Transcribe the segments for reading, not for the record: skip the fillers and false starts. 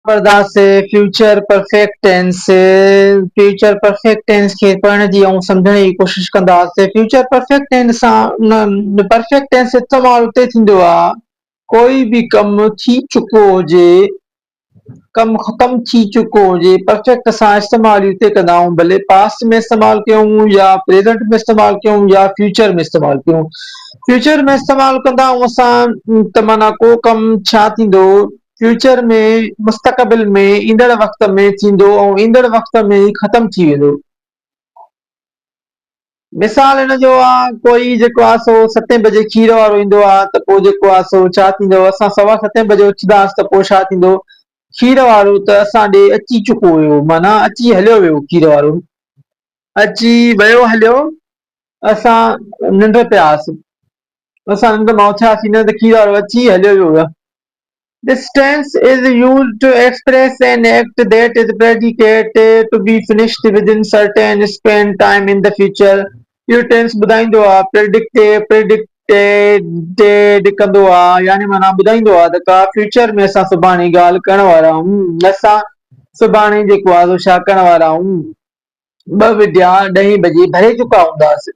बर्दाश्त future perfect tense खे पढ़ण जी ऐं सम्झण जी कोशिश कंदासीं। फ्यूचर परफेक्ट टेंस सां परफेक्ट टेंस इस्तेमालु उते थींदो आहे कोई बि कमु थी चुको हुजे, कमु ख़तम थी चुको हुजे, परफेक्ट सां इस्तेमालु उते कंदा आहियूं, भले पास्ट में इस्तेमालु कयूं या प्रेज़ेंट में इस्तेमालु कयूं या फ्यूचर में इस्तेमालु कयूं। फ्यूचर में इस्तेमालु कंदा आहियूं असां त माना को कमु छा थींदो फ्यूचर में मुस्तक़बिल में ईंदड़ वक़्त में थींदो ऐं ईंदड़ वक़्त में ई ख़तम थी वेंदो। मिसाल हिन जो आहे कोई जेको आहे सो 7 बजे खीर वारो ईंदो आहे त पोइ जेको आहे सो छा थींदो असां 7:15 बजे उथंदासीं त पोइ छा थींदो खीर वारो त असां ॾे अची चुको हुयो, माना अची हलियो वियो खीर वारो, अची वियो हलियो, असां निंड पियासीं, असां निंड मां उथियासीं न त खीर वारो अची हलियो वियो। This tense is used to express an act that is predicated to be finished within certain spent time in the future. इहो टेंस ॿुधाईंदो आहे प्रेडिक्टेड कंदो आहे, यानी माना ॿुधाईंदो आहे त का फ्यूचर में असां सुभाणे ॻाल्हि करण वारा आहियूं, असां सुभाणे जेको आहे छा करण वारा आहियूं, 2 विडिया 10 बजे भरे चुका हूंदासीं।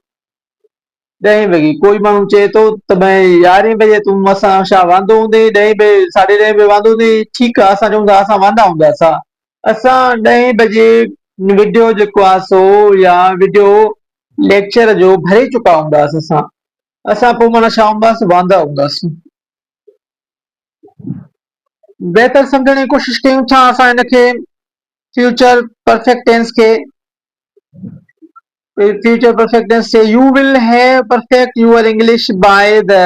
10 बजे कोई माण्हू चए थो त भई 11 बजे तूं असां छा वांदो हूंदे, 10 बजे 10:30 बजे वांदो हूंदे, ठीकु आहे असां चऊं था असां वांदा हूंदासीं, असां 10 बजे वीडियो जेको आहे सो या वीडियो लेक्चर जो भरे चुका हूंदासीं, असां पोइ माना छा हूंदासीं, वांदा हूंदासीं। बहितर सम्झण जी कोशिश कयूं था असां हिनखे फ्यूचर परफेक्ट टेंस खे। Future perfect tense say you will have perfect your English by the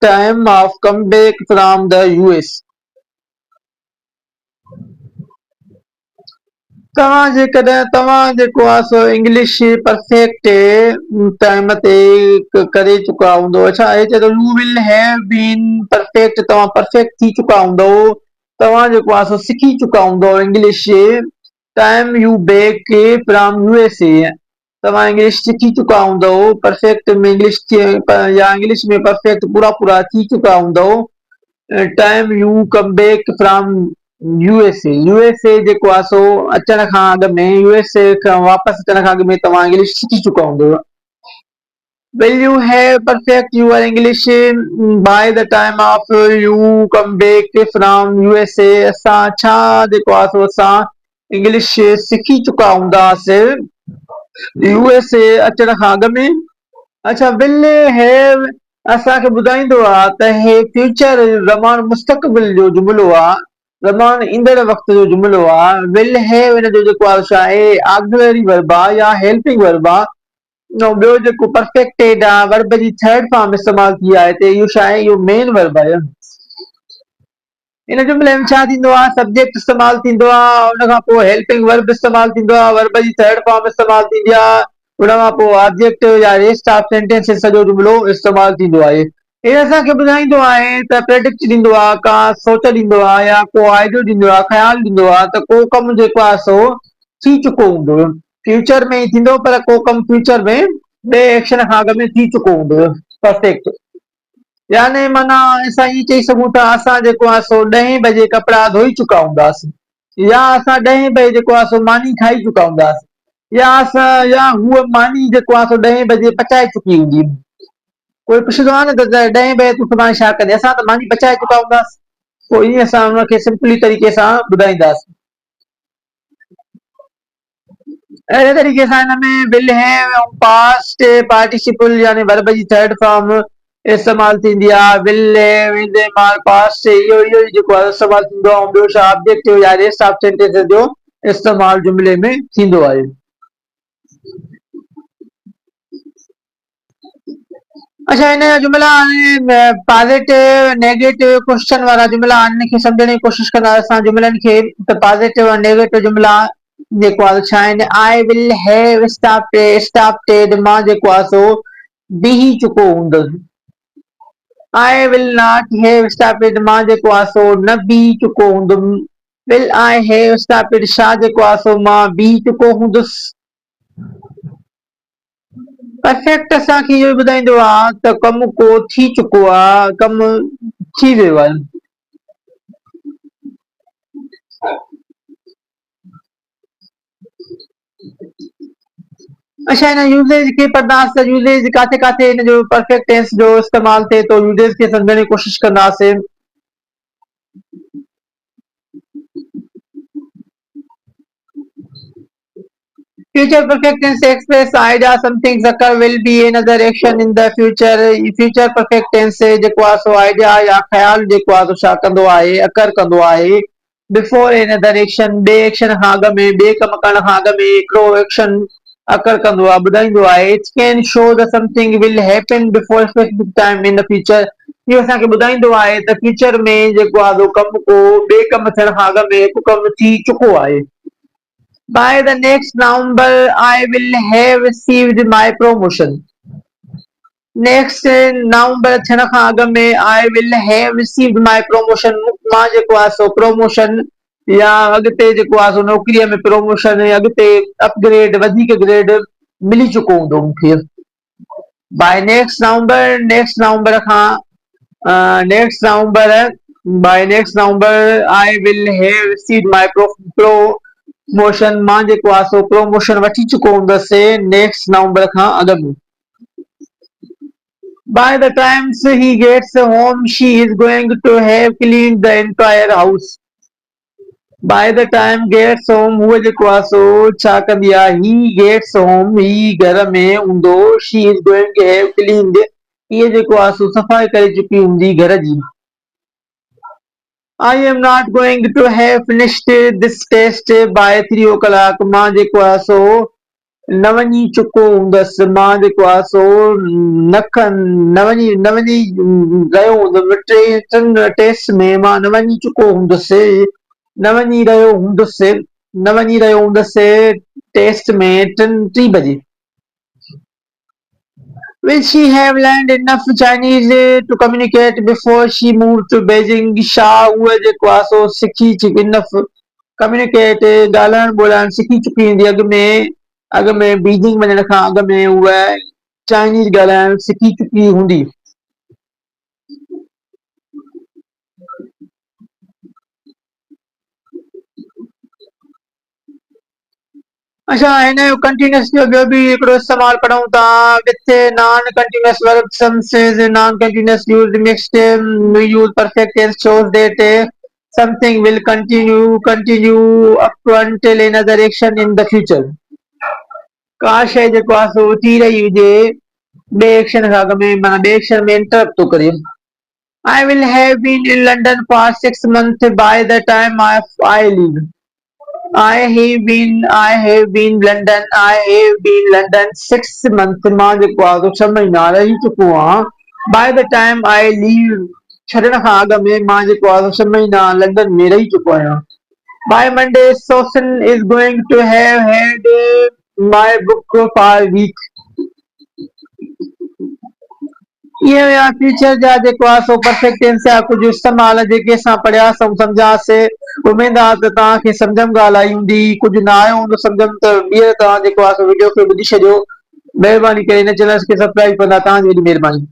time of comeback from the US. तव्हां जेकॾहिं तव्हां जेको आहे सो इंग्लिश परफेक्ट टाइम ते करे चुका हूंदो, छा हे चए थो you will have been perfect, तव्हां परफेक्ट थी चुका हूंदो, तव्हां जेको आहे सो सिखी चुका हूंदो English time U back from USA, तव्हां इंग्लिश सिखी चुका हूंदो परफेक्ट में इंग्लिश या इंग्लिश में परफेक्ट पूरा पूरा थी चुका हूंदो time you come back from USA, USA जेको आहे सो अचण खां अॻु में, यूएसए खां वापसि अचण खां अॻु में तव्हां इंग्लिश सिखी चुका हूंदो। Will you have perfect your English by the time of you come back from USA? असां छा जेको आहे सो असां इंग्लिश सिखी चुका हूंदासीं यूएसए अचण खां अॻु में। अच्छा, विल हैव असांखे ॿुधाईंदो आहे त हे फ्यूचर ज़मान मुस्तक़बिल जो जुमिलो आहे, ज़मान ईंदड़ वक़्त जो जुमिलो आहे। विल हैव हिन जो जेको आहे छा आहे ऑक्सिलरी वर्ब आहे या हेल्पिंग वर्ब आहे, ऐं ॿियो जेको परफेक्टेड आहे वर्ब जी थर्ड फॉर्म इस्तेमालु थी आहे हिते, इहो छा आहे, इहो मेन वर्ब आहे। इन जुमिले में छा थींदो आहे, सब्जेक्ट इस्तेमालु थींदो आहे, उन खां पोइ हेल्पिंग वर्ब इस्तेमालु थींदो आहे, वर्ब जी थर्ड फॉर्म इस्तेमालु थींदी आहे, उन खां पोइ ऑब्जेक्ट या रेस्ट ऑफ सेंटेंस सॼो जुमिलो इस्तेमालु थींदो आहे। इहे असांखे ॿुधाईंदो आहे त प्रेडिक्ट ॾींदो आहे, का सोच ॾींदो आहे या को आइडियो ॾींदो आहे, ख़्यालु ॾींदो आहे त को कमु जेको आहे सो थी चुको हूंदो, फ्यूचर में ई थींदो पर को कमु फ्यूचर में ॿिए एक्शन खां अॻु में थी चुको हूंदो परफेक्ट। यानी माना असां इहो चई सघूं था असां जेको आहे सो 10 बजे कपिड़ा धोई चुका हूंदासीं, या असां 10 बजे जेको आहे सो मानी खाई चुका हूंदासीं, या हूअ मानी जेको आहे सो 10 बजे पचाए चुकी हूंदी। कोई पुछंदो आहे न त 10 बजे तूं सुभाणे छा कंदे, असां त मानी पचाए चुका हूंदासीं, पोइ ईअं असां हुनखे सिंपली तरीक़े सां ॿुधाईंदासीं। अहिड़े तरीक़े सां हिन में विल हैव ऐं पास्ट पार्टिसिपल यानी वर्ब जी थर्ड फॉर्म इस्तेमालु थींदी आहे। विल हैव इन द पास्ट इहो जेको आहे इस्तेमालु थींदो आहे, ऐं ॿियो छा ऑब्जेक्ट या रेस्ट ऑफ सेंटेंस जो इस्तेमालु जुमिले में थींदो आहे। अच्छा, हिन जा जुमिला पॉज़िटिव नेगेटिव क्वेश्चन वारा जुमिला हिनखे सम्झण जी कोशिश कंदासीं असां जुमिलनि खे। त पॉज़िटिव ऐं नेगेटिव जुमिला जेको आहे छा आहिनि, आई विल हैव स्टॉप्ड मां जेको आहे सो बीही चुको हूंदुसि, I will not have stopped मां जेको आहे सो न बीही चुको हूंदुमि, विल आई हैव स्टॉप्ड छा जेको आहे सो मां बीही चुको हूंदुसि। परफेक्ट असांखे इहो ॿुधाईंदो आहे त कमु को थी चुको आहे, कमु थी वियो आहे। अच्छा हिन यूसेज खे पढ़ंदासीं त यूसेज काथे काथे हिन जो परफेक्ट टेंस जो इस्तेमालु थिए थो यूसेज खे सम्झण जी कोशिशि कंदासीं। Future perfect tense express idea something occur will be another action in the future. Future perfect tense से जेको आहे सो idea या ख़्याल जेको आहे सो छा कंदो आहे occur कंदो आहे before another action ॿिए action खां अॻु में ॿिए कम करण खां अॻु में हिकिड़ो action occur कंदो आहे ॿुधाईंदो आहे it can show that something will happen before a specific time in the future इहो असांखे ॿुधाईंदो आहे त फ्यूचर में जेको आहे सो कमु को ॿिए कम थियण खां अॻु में हिकु कमु थी चुको आहे। By the next November, I will have received my promotion. Next November थियण खां अॻु में I will have received my promotion. मां जेको आहे सो promotion या अॻिते जेको आहे सो नौकरीअ में promotion या अॻिते upgrade वधीक grade मिली चुको हूंदो मूंखे। By next November खां by next November I will have received my promotion मां जेको आहे सो promotion वठी चुको हूंदसि next November खां अॻु में। By the time he gets home she is going to have cleaned the entire house. By the time gets home हूअ जेको आहे सो छा कंदी आहे he gets home ही घर में हूंदो she is going to have cleaned इहे जेको आहे सो सफ़ाई करे चुकी हूंदी घर जी। I am not going to have finished this test by 3 o'clock मां जेको आहे सो न वञी चुको हूंदसि मां जेको आहे सो न वञी रहियो हूंदुमि टिनि टेस्ट में मां न वञी चुको हूंदुसि न वञी रहियो हूंदसि टेस्ट में टी बजे। Will she have learned enough Chinese to communicate before she moved to Beijing? छा उहा जेको आहे सो सिखी चुकी enough communicate ॻाल्हाइण ॿोलाइण सिखी चुकी हूंदी अॻु में बीजिंग वञण खां अॻु में उहा चाइनीज़ ॻाल्हाइण सिखी चुकी हूंदी। अच्छा हिन जो कंटिन्यूअस जो ॿियो बि हिकिड़ो इस्तेमालु पढ़ूं था with non continuous verb some says non continuous use mixed use perfect tense shows that something will continue up until another action in the future का शइ जेको आहे सो थी रही हुजे ॿिए एक्शन खां अॻु में माना ॿिए एक्शन में इंटरप्ट थो करे। I will have been in London for 6 months by the time I leave. I have been London 6 months मां जेको आहे 6 महीना रही चुको आहियां by the time I leave छॾण खां अॻु में मां जेको आहे 6 महीना लंडन में रही चुको आहियां। By Monday Sosan is going to have had my book for a week. इहे हुया फ्यूचर जा जेको आहे सो परफेक्ट टेंस जा कुझु इस्तेमाल जेके असां पढ़ियासीं ऐं सम्झासीं उमेद आहे त तव्हांखे सम्झ में ॻाल्हि आई हूंदी कुझु न आयो हूंदो सम्झ में त ॿीहर तव्हां जेको आहे सो वीडियो खे ॿुधी छॾियो। महिरबानी करे हिन चैनल खे सब्सक्राइब कंदा तव्हांजी वॾी महिरबानी।